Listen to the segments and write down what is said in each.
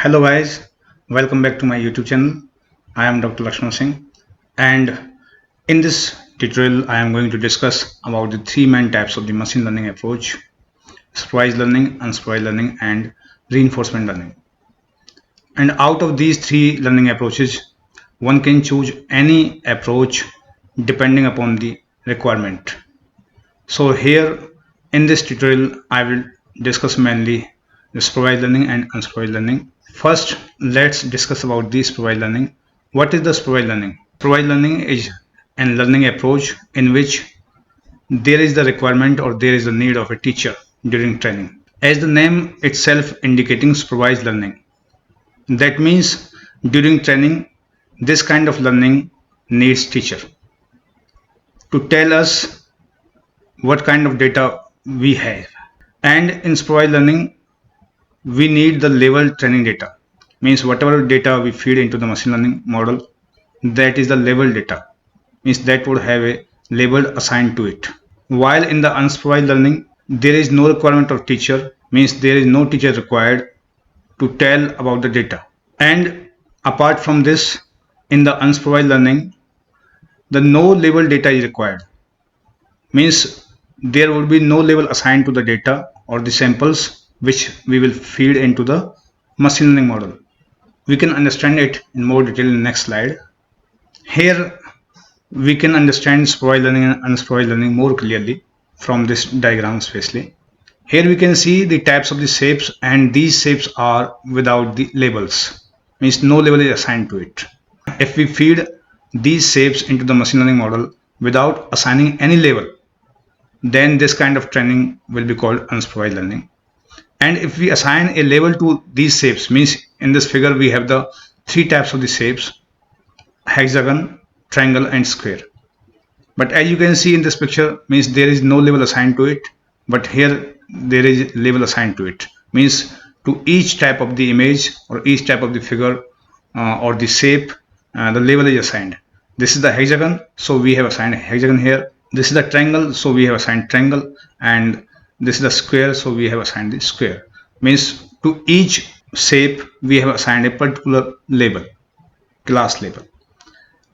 Hello guys, welcome back to my YouTube channel. I am Dr. Lakshman Singh, and in this tutorial I am going to discuss about the three main types of the machine learning approach: supervised learning, unsupervised learning and reinforcement learning. And out of these three learning approaches, one can choose any approach depending upon the requirement. So here in this tutorial I will discuss mainly the supervised learning and unsupervised learning. First, let's discuss about the supervised learning. What is the supervised learning? Supervised learning is a learning approach in which there is the requirement or there is the need of a teacher during training. As the name itself indicating supervised learning. That means during training, this kind of learning needs teacher to tell us what kind of data we have. And in supervised learning, we need the labeled training data. Means whatever data we feed into the machine learning model, that is the labeled data. Means that would have a label assigned to it. While in the unsupervised learning, there is no requirement of teacher. Means there is no teacher required to tell about the data. And apart from this, in the unsupervised learning, the no label data is required. Means there would be no label assigned to the data or the samples which we will feed into the machine learning model. We can understand it in more detail in the next slide. Here we can understand supervised learning and unsupervised learning more clearly from this diagram especially. Here we can see the types of the shapes, and these shapes are without the labels. Means no label is assigned to it. If we feed these shapes into the machine learning model without assigning any label, then this kind of training will be called unsupervised learning. And if we assign a label to these shapes, means in this figure we have the three types of the shapes: hexagon, triangle and square. But as you can see in this picture, means there is no label assigned to it, but here there is label assigned to it. Means to each type of the image or each type of the figure or the shape, the label is assigned. This is the hexagon, so we have assigned hexagon here. This is the triangle, so we have assigned triangle, and this is the square, so we have assigned the square. Means to each shape we have assigned a particular label, class label.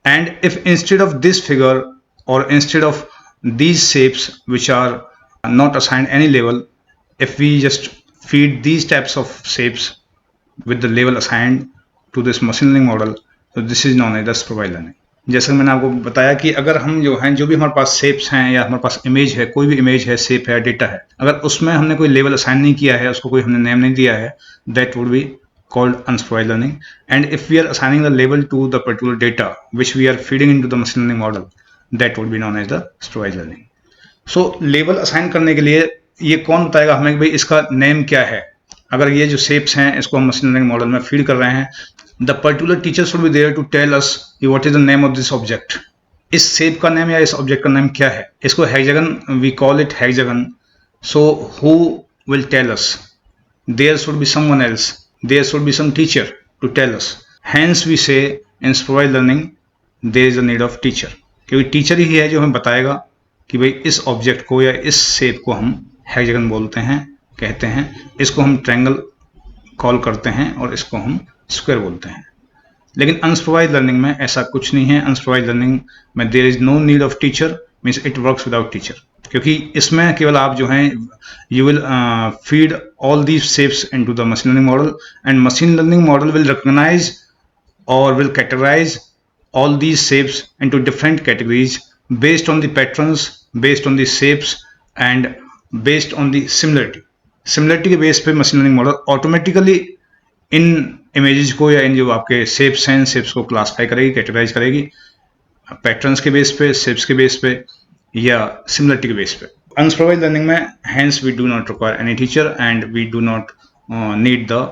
And if instead of this figure or instead of these shapes which are not assigned any label, if we just feed these types of shapes with the label assigned to this machine learning model, so this is known as the supervised learning. जैसा मैंने आपको बताया कि अगर हम जो भी हमारे पास शेप्स हैं या हमारे पास इमेज है, कोई भी इमेज है, शेप है, डेटा है, अगर उसमें हमने कोई लेवल असाइन नहीं किया है, उसको कोई हमने नेम नहीं दिया है, that would B called unsupervised learning. And if we are assigning the label to the particular data which we are feeding into the machine learning model, that would be known as the supervised learning. So label assign करने के लिए ये कौन बताएगा हमें कि भाई इसका नेम क्या है? अगर ये जो shapes हैं इसको हम machine learning model में feed कर रहे हैं, the particular teacher should be there to tell us what is the name of this object. इस shape का नाम या इस object का नाम क्या है? इसको hexagon, we call it hexagon. So who will tell us? There should be someone else. There should be some teacher to tell us. Hence we say in supervised learning there is a need of teacher. क्योंकि teacher ही है जो हमें बताएगा कि भाई इस object को या इस शेप को हम हेक्सागन बोलते हैं, कहते हैं, इसको हम ट्रायंगल कॉल करते हैं और इसको हम स्क्वायर बोलते हैं. लेकिन अनसुपरवाइज्ड लर्निंग में ऐसा कुछ नहीं है. अनसुपरवाइज्ड लर्निंग में there is no need of teacher, means it works without teacher. क्योंकि इसमें केवल आप जो हैं you will feed all these shapes into the machine learning model, and machine learning model will recognise और will categorise all these shapes into different categories based on the patterns, based on the shapes and based on the similarity. Similarity के base पे machine learning model automatically इन images को या इन जो आपके shapes हैं, shapes को classify करेगी, categorise करेगी पैटर्न्स के बेस पे, शेप्स के बेस पे या सिमिलरिटी के बेस पे. अनसुपरवाइज्ड लर्निंग में hence we do not require any teacher and we do not need the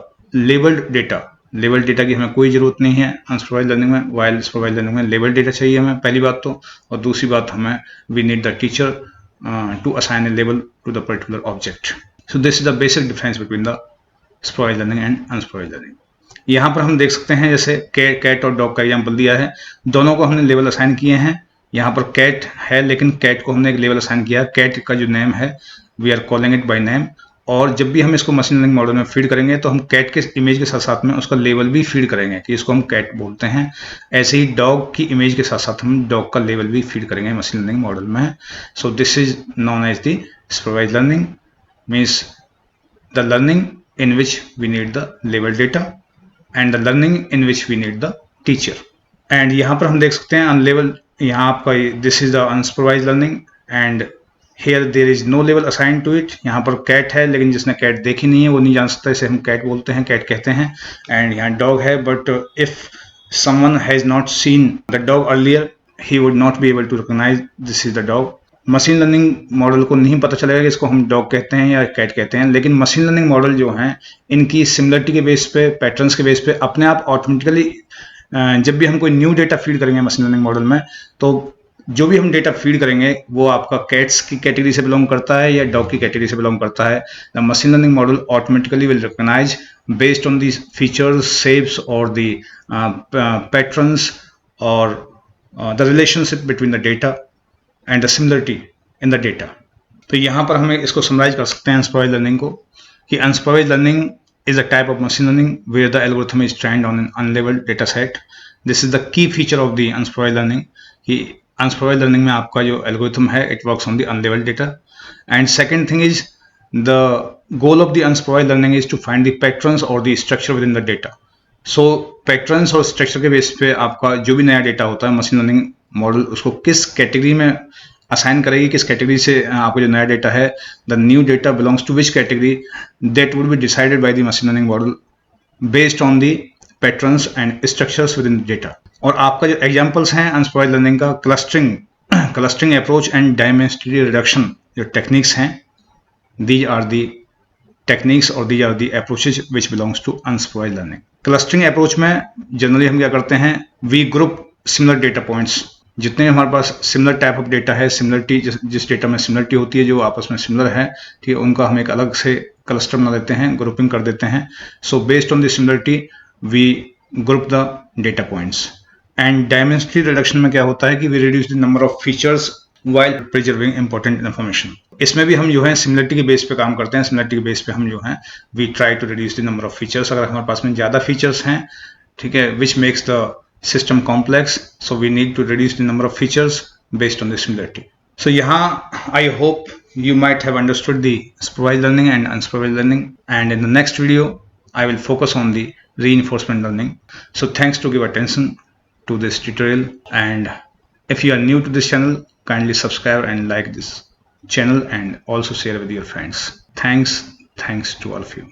labeled data. लेवल डेटा की हमें कोई ज़रूरत नहीं है अनसुपरवाइज्ड लर्निंग में. वाइल सुपरवाइज्ड लर्निंग में लेवल डेटा चाहिए हमें, पहली बात तो, और दूसरी बात हमें we need the teacher to assign a लेवल to the particular object. So this is the basic difference between the supervised learning and unsupervised learning. यहाँ पर हम देख सकते हैं जैसे कैट और डॉग का एग्जाम्पल दिया है, दोनों को हमने लेवल असाइन किए हैं. यहाँ पर कैट है लेकिन कैट को हमने एक लेवल असाइन किया. कैट का जो नेम है we are calling it by name, और जब भी हम इसको मशीन लर्निंग मॉडल में फीड करेंगे तो हम कैट के इमेज के साथ साथ में उसका लेवल भी फीड करेंगे कि इसको हम कैट बोलते हैं। ऐसे ही डॉग की इमेज के साथ साथ हम डॉग का लेवल भी फीड करेंगे मशीन लर्निंग मॉडल में। So this is known as the supervised learning, means the learning in which we need the label data and the learning in which we need the teacher। and यहाँ पर हम देख सकते हैं unlabeled, यहाँ आपका this is the unsupervised learning and here there is no label assigned to it। यहाँ पर cat है लेकिन जिसने cat देखी नहीं है वो नहीं जान सकता, इसे हम cat बोलते हैं, cat कहते हैं। and यहाँ dog है, but if someone has not seen the dog earlier he would not be able to recognize this is the dog। Machine learning model को नहीं पता चलेगा कि इसको हम डॉग कहते हैं या कैट कहते हैं, लेकिन मशीन लर्निंग मॉडल जो हैं इनकी सिमिलरिटी के बेस पे, पैटर्न्स के बेस पे अपने आप ऑटोमेटिकली जब भी हम कोई न्यू डेटा फीड करेंगे मशीन लर्निंग मॉडल में, तो जो भी हम डेटा फीड करेंगे वो आपका कैट्स की कैटेगरी से बिलोंग करता है या डॉग की कैटेगरी से बिलोंग करता है। The machine learning model automatically will recognise based on the features, shapes और दी पैटर्न्स और the relationship between the data and the similarity in the data. तो यहाँ पर हमें इसको समराइज कर सकते हैं अनसुपरवाइज्ड लर्निंग को कि unsupervised learning is a type of machine learning where the algorithm is trained on an unlabelled data set. This is the key feature of the unsupervised learning कि अनसुपरवाइज्ड लर्निंग में आपका जो algorithm है it works on the unlabelled data. And second thing is the goal of the unsupervised learning is to find the patterns और the structure within the data. So patterns और structure के base पे आपका जो भी नया data होता है मशीन लर्निंग मॉडल उसको किस कैटेगरी में असाइन करेगी, किस कैटेगरी से आपको जो नया डेटा है, the new data belongs to which category, that would be decided by the machine learning model based on the patterns and structures within the data. और आपका जो एग्जांपल्स हैं अनसुपरवाइज्ड लर्निंग का, clustering approach and dimensionality reduction जो techniques हैं, these are the techniques और these are the approaches which belongs to unsupervised learning. Clustering approach में generally हम क्या करते हैं, we group similar data points, जितने हमारे पास सिमिलर टाइप ऑफ डेटा है, सिमिलरिटी जिस डेटा में सिमिलरिटी होती है, जो आपस में सिमिलर है, ठीक है, उनका हम एक अलग से क्लस्टर बना देते हैं, ग्रुपिंग कर देते हैं। So based on the similarity we group the data points. And dimensionality reduction में क्या होता है कि we reduce the number of features while preserving important information. इसमें भी हम जो है सिमिलरिटी के बेस पे काम करते हैं। सिमिलरिटी के बेस पे हम जो है we try to reduce the number of features. अगर हमारे पास में ज़्यादा फीचर्स हैं, ठीक है, which makes the system complex, so we need to reduce the number of features based on the similarity. So यहाँ I hope you might have understood the supervised learning and unsupervised learning, and in the next video I will focus on the reinforcement learning. So thanks to give attention to this tutorial, and if you are new to this channel, kindly subscribe and like this channel and also share with your friends. Thanks to all of you.